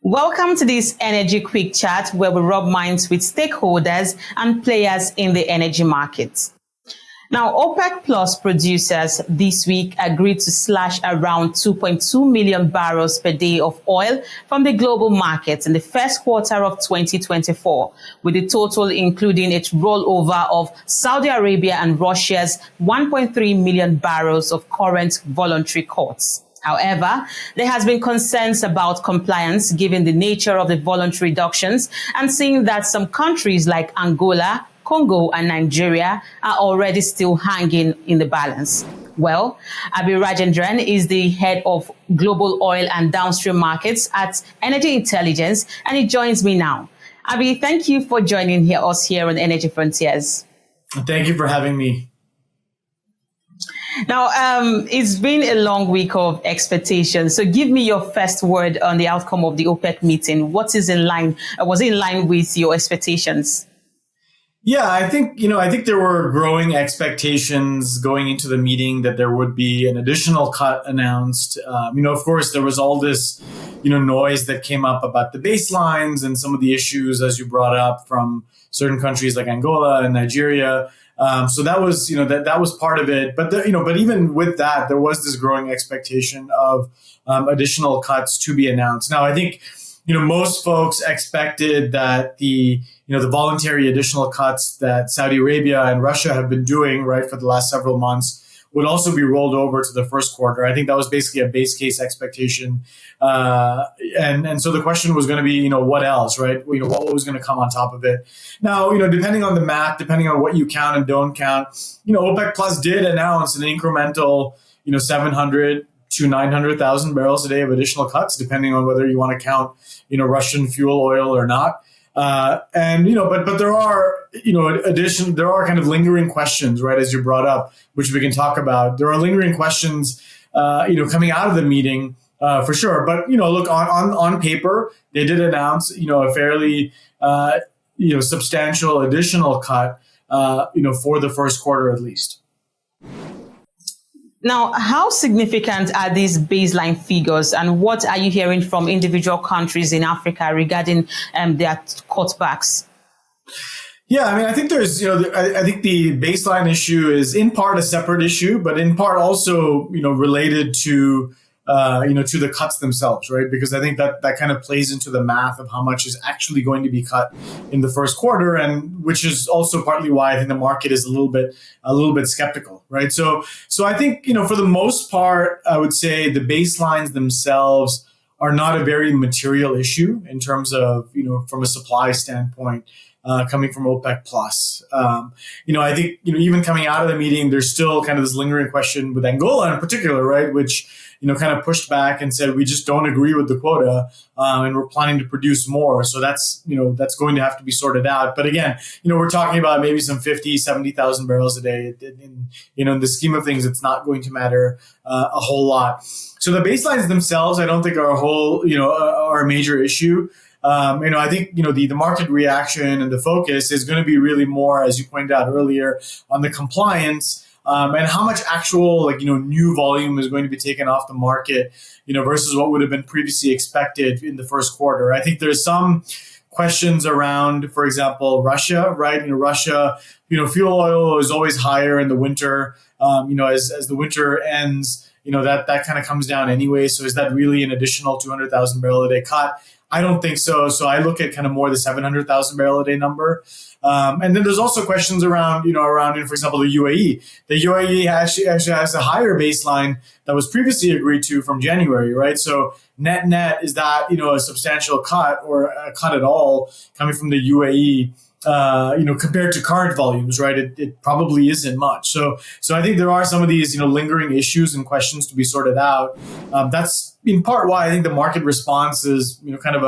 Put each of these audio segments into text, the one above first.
Welcome to this Energy Quick Chat where we rub minds with stakeholders and players in the energy market. Now, OPEC Plus producers this week agreed to slash around 2.2 million barrels per day of oil from the global markets in the first quarter of 2024, with the total including its rollover of Saudi Arabia and Russia's 1.3 million barrels of current voluntary cuts. However, there has been concerns about compliance given the nature of the voluntary reductions and seeing that some countries like Angola, Congo and Nigeria are already still hanging in the balance. Well, Abhi Rajendran is the head of global oil and downstream markets at Energy Intelligence, and he joins me now. Abhi, thank you for joining us here on Energy Frontiers. Thank you for having me. Now, it's been a long week of expectations. So give me your first word on the outcome of the OPEC meeting. What is in line? Was it in line with your expectations? Yeah, I think there were growing expectations going into the meeting that there would be an additional cut announced. Of course, there was all this, noise that came up about the baselines and some of the issues, as you brought up, from certain countries like Angola and Nigeria. So that was, that was part of it. But, but even with that, there was this growing expectation of additional cuts to be announced. Now, I think, most folks expected that the voluntary additional cuts that Saudi Arabia and Russia have been doing, right, for the last several months would also be rolled over to the first quarter. I think that was basically a base case expectation. And so the question was going to be, what else, right? What was going to come on top of it? Now, depending on the math, depending on what you count and don't count, OPEC Plus did announce an incremental, 700 to 900,000 barrels a day of additional cuts, depending on whether you want to count, Russian fuel oil or not. But there are, there are kind of lingering questions, right, as you brought up, which we can talk about. There are lingering questions, coming out of the meeting, for sure. But, look, on paper, they did announce, a fairly, substantial additional cut, for the first quarter at least. Now, how significant are these baseline figures, and what are you hearing from individual countries in Africa regarding their cutbacks? Yeah, I think there's, I think the baseline issue is in part a separate issue, but in part also, related to, to the cuts themselves, right? Because I think that kind of plays into the math of how much is actually going to be cut in the first quarter, and which is also partly why I think the market is a little bit skeptical, right? So I think, for the most part, I would say the baselines themselves are not a very material issue in terms of, from a supply standpoint. Coming from OPEC Plus. I think, even coming out of the meeting, there's still kind of this lingering question with Angola in particular, right? Which, kind of pushed back and said, we just don't agree with the quota, and we're planning to produce more. So that's going to have to be sorted out. But again, we're talking about maybe some 50, 70,000 barrels a day. In the scheme of things, it's not going to matter a whole lot. So the baselines themselves, I don't think are are a major issue. I think, the market reaction and the focus is going to be really more, as you pointed out earlier, on the compliance, and how much actual, new volume is going to be taken off the market, versus what would have been previously expected in the first quarter. I think there's some questions around, for example, Russia, right? Russia, fuel oil is always higher in the winter. As the winter ends, that kind of comes down anyway. So is that really an additional 200,000 barrel a day cut? I don't think so. So I look at kind of more the 700,000 barrel a day number. And then there's also questions around, for example, the UAE. The UAE actually has a higher baseline that was previously agreed to from January, right? So net, is that, a substantial cut or a cut at all coming from the UAE? Compared to current volumes, right? It probably isn't much. So I think there are some of these, lingering issues and questions to be sorted out. That's in part why I think the market response is, kind of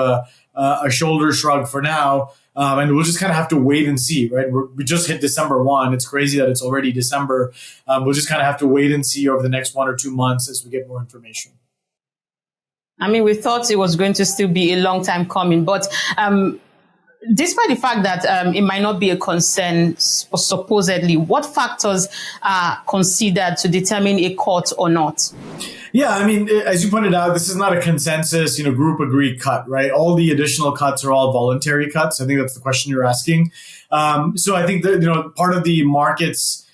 a shoulder shrug for now. And we'll just kind of have to wait and see, right? We just hit December 1. It's crazy that it's already December. We'll just kind of have to wait and see over the next 1 or 2 months as we get more information. We thought it was going to still be a long time coming, but despite the fact that it might not be a concern, supposedly, what factors are considered to determine a cut or not? Yeah, I mean, as you pointed out, this is not a consensus, group agreed cut, right? All the additional cuts are all voluntary cuts. I think that's the question you're asking. So I think that, part of the market's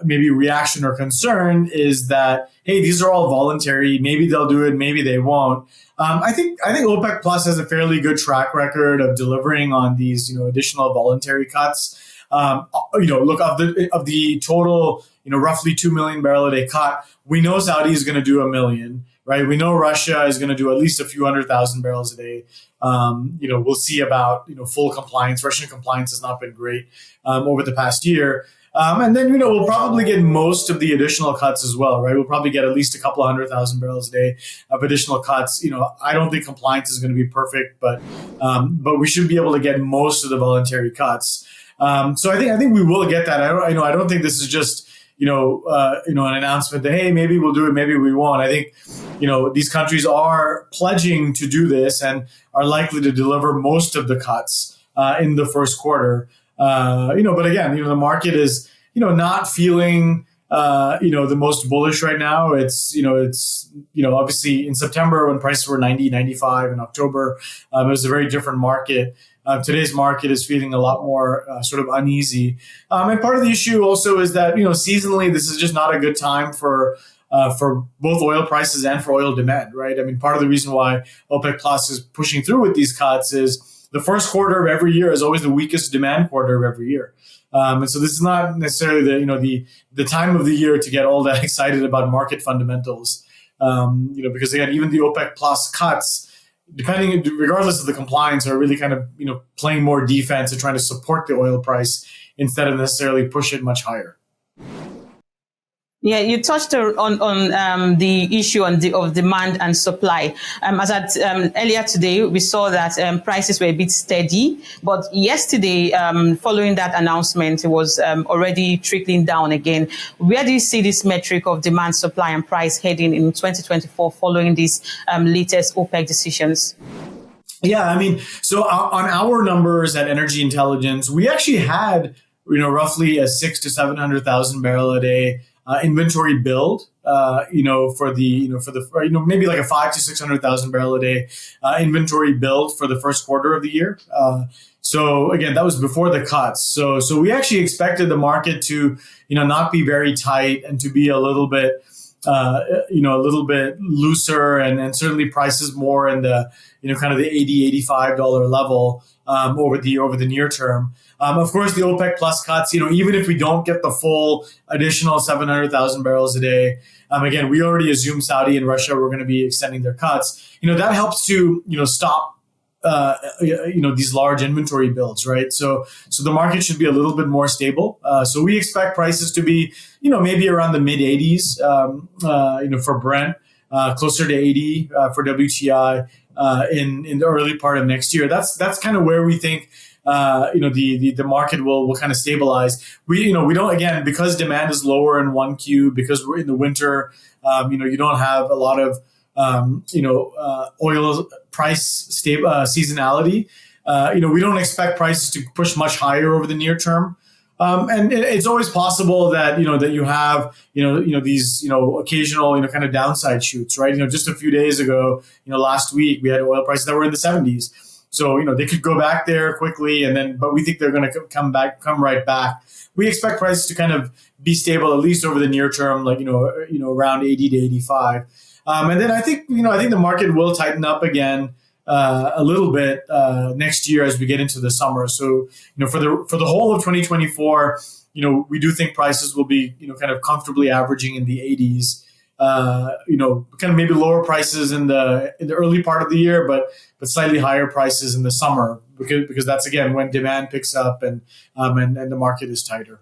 maybe reaction or concern is that, hey, these are all voluntary. Maybe they'll do it. Maybe they won't. I think OPEC Plus has a fairly good track record of delivering on these, additional voluntary cuts. Look, of the total, roughly 2 million barrel a day cut, we know Saudi is going to do 1 million, right? We know Russia is going to do at least a few 100,000 barrels a day. We'll see about, full compliance. Russian compliance has not been great over the past year. And then, we'll probably get most of the additional cuts as well, right? We'll probably get at least a couple 100,000 barrels a day of additional cuts. I don't think compliance is going to be perfect, but we should be able to get most of the voluntary cuts. So I think we will get that. I don't think this is just, an announcement that, hey, maybe we'll do it, maybe we won't. I think, these countries are pledging to do this and are likely to deliver most of the cuts in the first quarter. But again, the market is, not feeling, the most bullish right now. It's obviously in September when prices were 90, 95 in October, it was a very different market. Today's market is feeling a lot more sort of uneasy. And part of the issue also is that, seasonally, this is just not a good time for both oil prices and for oil demand, right? I mean, part of the reason why OPEC Plus is pushing through with these cuts is the first quarter of every year is always the weakest demand quarter of every year. And so this is not necessarily the time of the year to get all that excited about market fundamentals. Because again, even the OPEC Plus cuts, regardless of the compliance, are really kind of, playing more defense and trying to support the oil price instead of necessarily push it much higher. Yeah, you touched on the issue of demand and supply. Earlier today, we saw that prices were a bit steady, but yesterday, following that announcement, it was already trickling down again. Where do you see this metric of demand, supply, and price heading in 2024 following these latest OPEC decisions? Yeah, I mean, so on our numbers at Energy Intelligence, we actually had, roughly a 600,000 to 700,000 barrel a day inventory build, for the maybe like a 500,000 to 600,000 barrel a day inventory build for the first quarter of the year. So again, that was before the cuts. So we actually expected the market to, not be very tight and to be a little bit, a little bit looser and certainly prices more in the, kind of the $80, $85 level over the near term. Of course, the OPEC Plus cuts, even if we don't get the full additional 700,000 barrels a day, again, we already assumed Saudi and Russia were going to be extending their cuts. That helps to, stop, these large inventory builds, right? So the market should be a little bit more stable. So we expect prices to be, maybe around the mid 80s, for Brent, closer to 80 for WTI in the early part of next year. That's kind of where we think the market will kind of stabilize. We don't, again, because demand is lower in 1Q, because we're in the winter, you don't have a lot of, oil price seasonality. We don't expect prices to push much higher over the near term. And it's always possible that, that you have, these, occasional, kind of downside shoots, right? Just a few days ago, last week we had oil prices that were in the 70s. So, they could go back there quickly but we think they're going to come right back. We expect prices to kind of be stable, at least over the near term, like, around 80 to 85. And then I think the market will tighten up again a little bit next year as we get into the summer. So, for the whole of 2024, we do think prices will be, kind of comfortably averaging in the 80s. Kind of maybe lower prices in the early part of the year, but slightly higher prices in the summer because that's again when demand picks up and the market is tighter.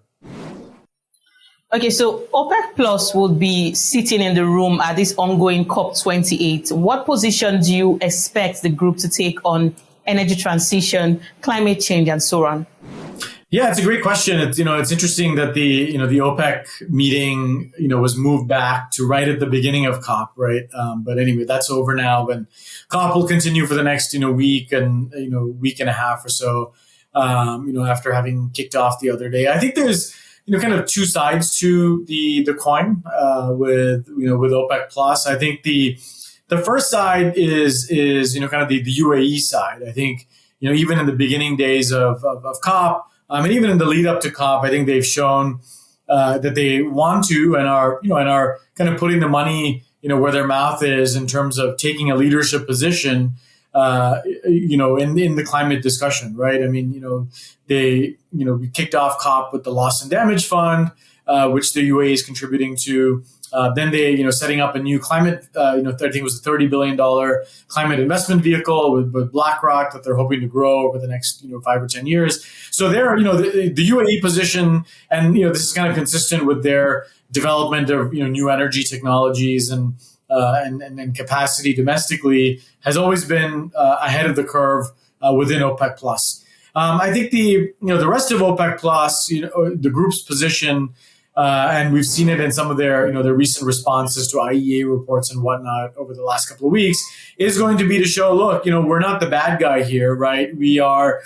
Okay, so OPEC Plus will be sitting in the room at this ongoing COP28. What position do you expect the group to take on energy transition, climate change, and so on? Yeah, it's a great question. It's interesting that the OPEC meeting, was moved back to right at the beginning of COP, right? But anyway, that's over now, and COP will continue for the next, week and a half or so, after having kicked off the other day. I think there's kind of two sides to the coin with OPEC plus. I think the first side is kind of the UAE side. I think even in the beginning days of COP, and even in the lead up to COP, I think they've shown that they want to and are kind of putting the money where their mouth is in terms of taking a leadership position in the climate discussion, right? I mean, they we kicked off COP with the loss and damage fund, which the UAE is contributing to. Then they, setting up a new climate, I think it was a $30 billion climate investment vehicle with BlackRock that they're hoping to grow over the next, 5 or 10 years. So they're, the UAE position, and, this is kind of consistent with their development of, new energy technologies and capacity domestically has always been ahead of the curve within OPEC plus. I think the rest of OPEC plus, the group's position, and we've seen it in some of their recent responses to IEA reports and whatnot over the last couple of weeks, is going to be to show, look, we're not the bad guy here, right? We are,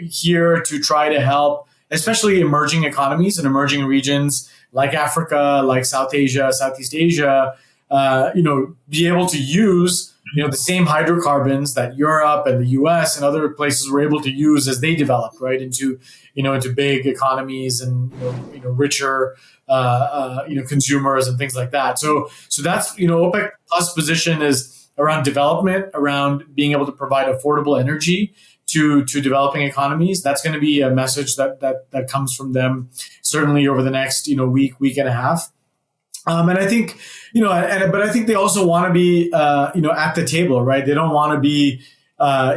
here to try to help, especially emerging economies and emerging regions like Africa, like South Asia, Southeast Asia, be able to use the same hydrocarbons that Europe and the US and other places were able to use as they developed, right, into big economies and richer consumers and things like that. So that's OPEC plus position is around development, around being able to provide affordable energy to developing economies. That's going to be a message that comes from them certainly over the next week and a half. And I think, but I think they also want to be, at the table, right? They don't want to be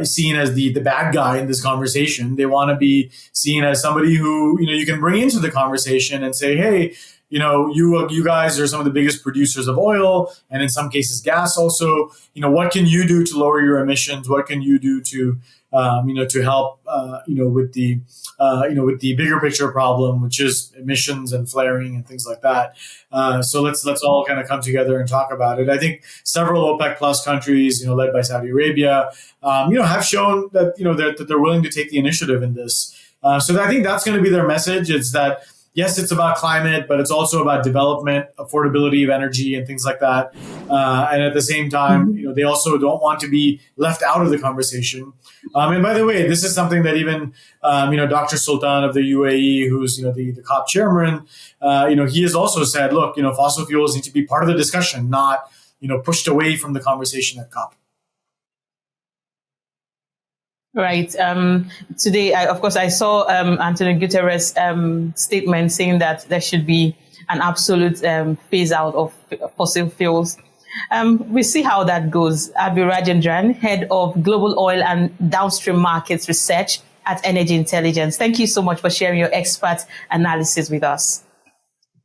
seen as the bad guy in this conversation. They want to be seen as somebody who, you can bring into the conversation and say, hey, you guys are some of the biggest producers of oil and in some cases gas also. What can you do to lower your emissions? What can you do to help, with the bigger picture problem, which is emissions and flaring and things like that. So let's all kind of come together and talk about it. I think several OPEC plus countries, led by Saudi Arabia, have shown that, that they're willing to take the initiative in this. So I think that's going to be their message. It's that, yes, it's about climate, but it's also about development, affordability of energy and things like that. And at the same time, they also don't want to be left out of the conversation. And by the way, this is something that even, Dr. Sultan of the UAE, who's, the COP chairman, he has also said, look, fossil fuels need to be part of the discussion, not, pushed away from the conversation at COP. Right. Today, I saw Antonio Guterres' statement saying that there should be an absolute phase out of fossil fuels. We see how that goes. Abhi Rajendran, head of Global Oil and Downstream Markets Research at Energy Intelligence. Thank you so much for sharing your expert analysis with us.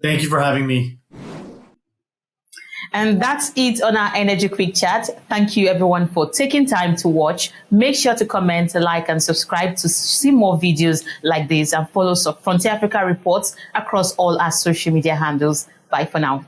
Thank you for having me. And that's it on our Energy Quick Chat. Thank you everyone for taking time to watch. Make sure to comment, like, and subscribe to see more videos like this, and follow Frontier Africa Reports across all our social media handles. Bye for now.